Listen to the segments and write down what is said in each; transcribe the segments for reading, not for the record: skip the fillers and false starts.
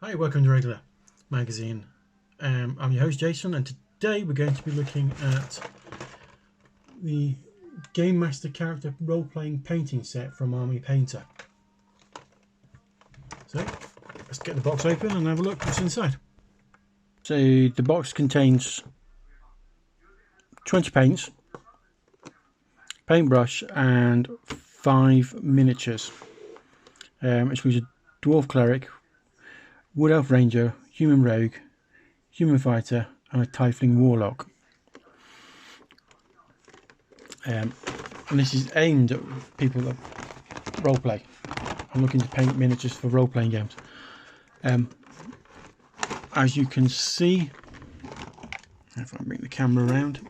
Hi, welcome to Regular Magazine. I'm your host Jason, and today we're going to be looking at the Game Master character role-playing painting set from Army Painter. So let's get the box open and have a look what's inside. So the box contains 20 paints, paintbrush, and 5 miniatures. Which includes a Dwarf Cleric, Wood Elf Ranger, Human Rogue, Human Fighter, and a Tiefling Warlock. And this is aimed at people that roleplay. I'm looking to paint miniatures for role-playing games. As you can see, if I bring the camera around,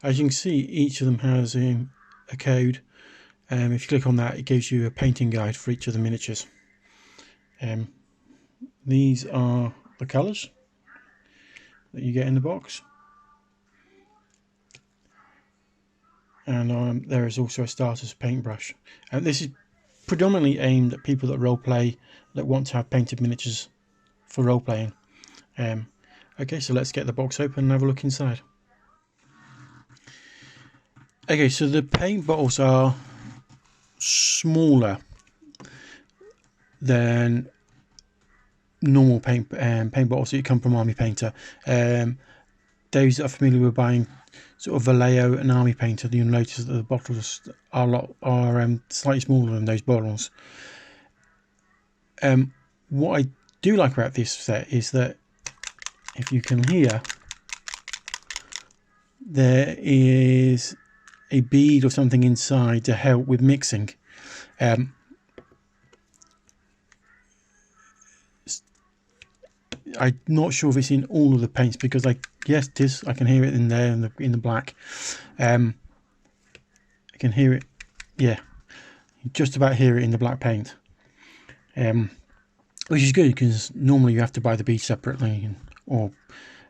as you can see, each of them has a code. If you click on that, it gives you a painting guide for each of the miniatures. These are the colours that you get in the box, and there is also a starter's paintbrush. This is predominantly aimed at people that roleplay, that want to have painted miniatures for roleplaying. Okay, so let's get the box open and have a look inside. Okay, so the paint bottles are smaller than normal paint bottles that come from Army Painter. Those that are familiar with buying sort of Vallejo and Army Painter, you'll notice that the bottles are slightly smaller than those bottles. What I do like about this set is that, if you can hear, there is a bead or something inside to help with mixing. I'm not sure if it's in all of the paints, because yes, it is. I can hear it in there in the black. I can hear it. Yeah, you just about hear it in the black paint. Which is good, because normally you have to buy the bead separately, or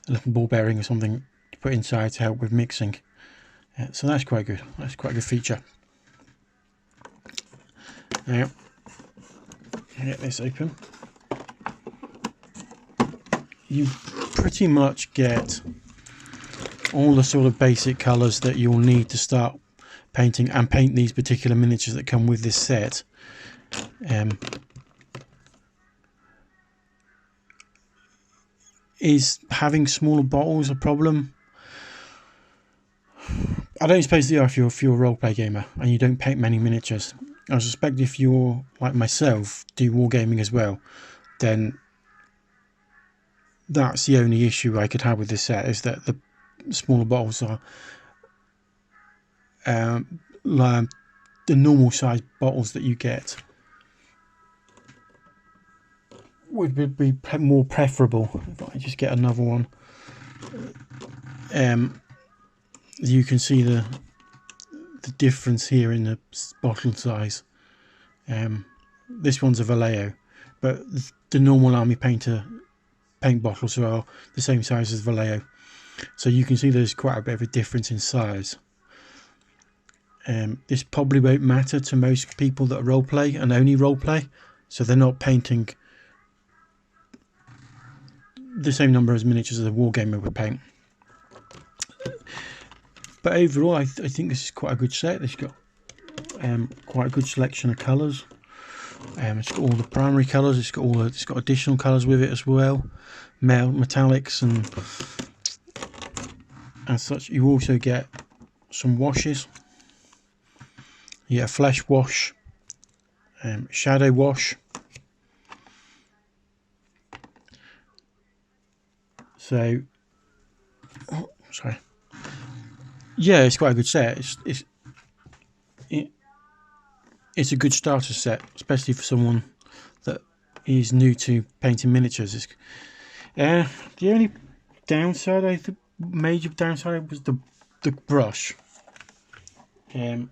a little ball bearing or something to put inside to help with mixing. So that's quite good. That's quite a good feature. Now, get this open. You pretty much get all the sort of basic colours that you'll need to start painting and paint these particular miniatures that come with this set. Is having smaller bottles a problem? I don't suppose they are if you're a roleplay gamer and you don't paint many miniatures. I suspect if you're like myself, do wargaming as well, then that's the only issue I could have with this set, is that the smaller bottles are like the normal size bottles that you get would be more preferable. If I just get another one, you can see the difference here in the bottle size. This one's a Vallejo, but the normal Army Painter paint bottles are the same size as Vallejo, so you can see there's quite a bit of a difference in size. This probably won't matter to most people that roleplay and only roleplay, so they're not painting the same number of miniatures as a wargamer would paint. But overall, I think this is quite a good set. It's got quite a good selection of colours. It's got all the primary colours. It's got additional colours with it as well, metallics and such. You also get some washes. You get a flesh wash, shadow wash. So, sorry. Yeah, it's quite a good set. It's a good starter set, especially for someone that is new to painting miniatures. The only downside, the major downside, was the brush. I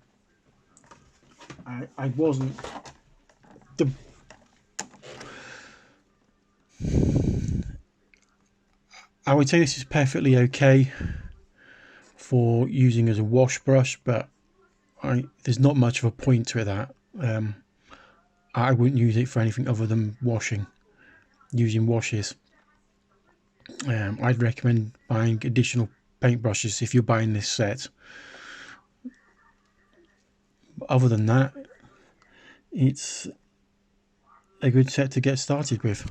wasn't I would say this is perfectly okay for using as a wash brush, but there's not much of a point to that. I wouldn't use it for anything other than washing, using washes. I'd recommend buying additional paintbrushes if you're buying this set. Other than that, it's a good set to get started with.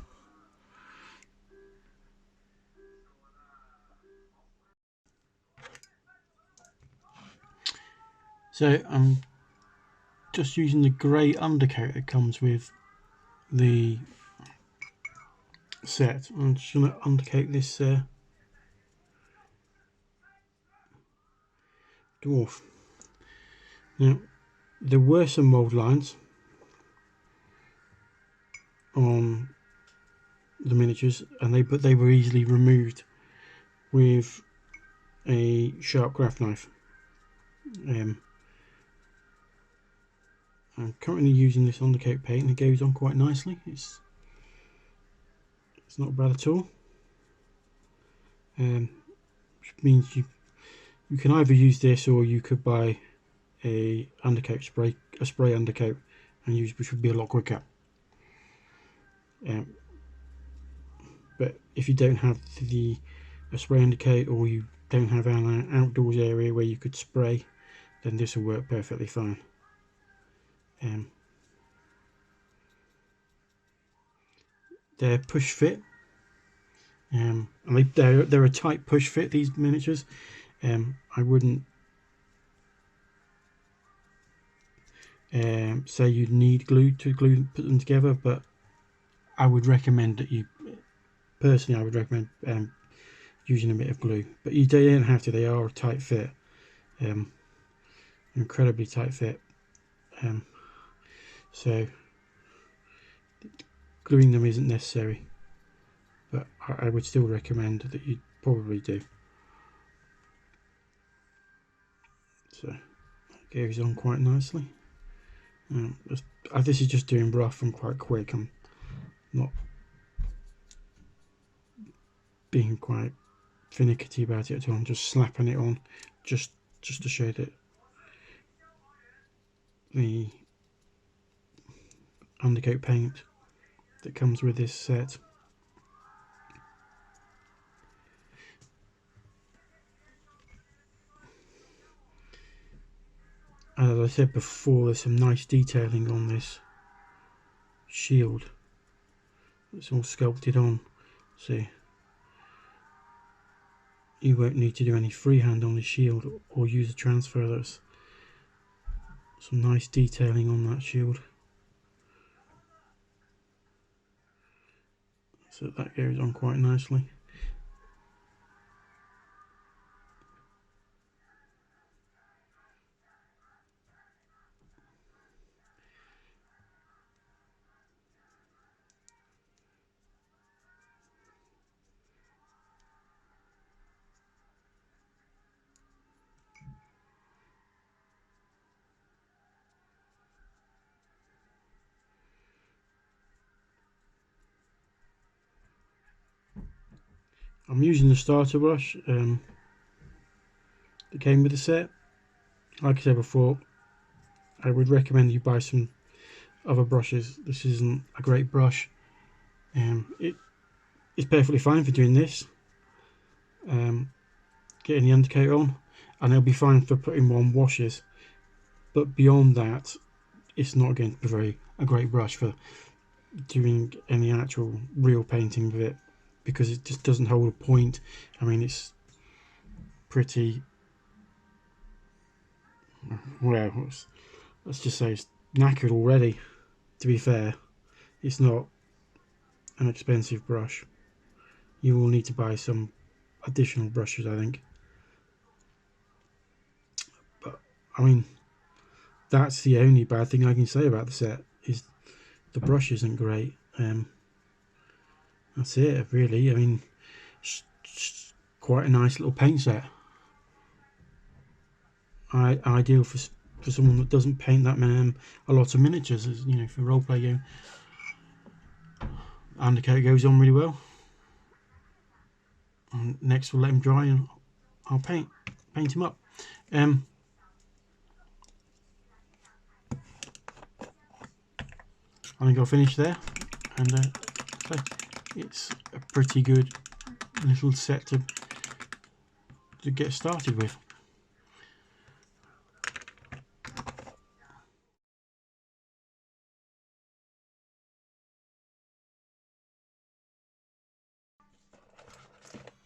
So I'm just using the grey undercoat that comes with the set. I'm just going to undercoat this dwarf. Now, there were some mould lines on the miniatures, but they were easily removed with a sharp craft knife. I'm currently using this undercoat paint and it goes on quite nicely. It's not bad at all. Which means you can either use this, or you could buy a spray undercoat and use, which would be a lot quicker. But if you don't have a spray undercoat, or you don't have an outdoors area where you could spray, then this will work perfectly fine. They're push fit, and they're a tight push fit, these miniatures. I wouldn't say you'd need glue to put them together, but I would recommend that I would recommend using a bit of glue, but you don't have to. They are a tight fit, incredibly tight fit, so gluing them isn't necessary, but I would still recommend that you probably do. So that goes on quite nicely. This is just doing rough and quite quick. I'm not being quite finicky about it at all. I'm just slapping it on just to show that the undercoat paint that comes with this set. As I said before, there's some nice detailing on this shield. It's all sculpted on, so you won't need to do any freehand on the shield or use a transfer. There's some nice detailing on that shield. So that goes on quite nicely. I'm using the starter brush that came with the set. Like I said before, I would recommend you buy some other brushes. This isn't a great brush. It's perfectly fine for doing this, getting the undercoat on, and it'll be fine for putting on washes. But beyond that, it's not going to be a great brush for doing any actual real painting with it, because it just doesn't hold a point. I mean, it's pretty, well, let's just say it's knackered already, to be fair. It's not an expensive brush. You will need to buy some additional brushes, I think. But I mean, that's the only bad thing I can say about the set, is the brush isn't great. That's it, really. I mean, it's quite a nice little paint set. Ideal for someone that doesn't paint that many, a lot of miniatures, you know, for role play game. Undercoat goes on really well. And next we'll let them dry and I'll paint. paint him up. I think I'll finish there, and so it's a pretty good little set to get started with.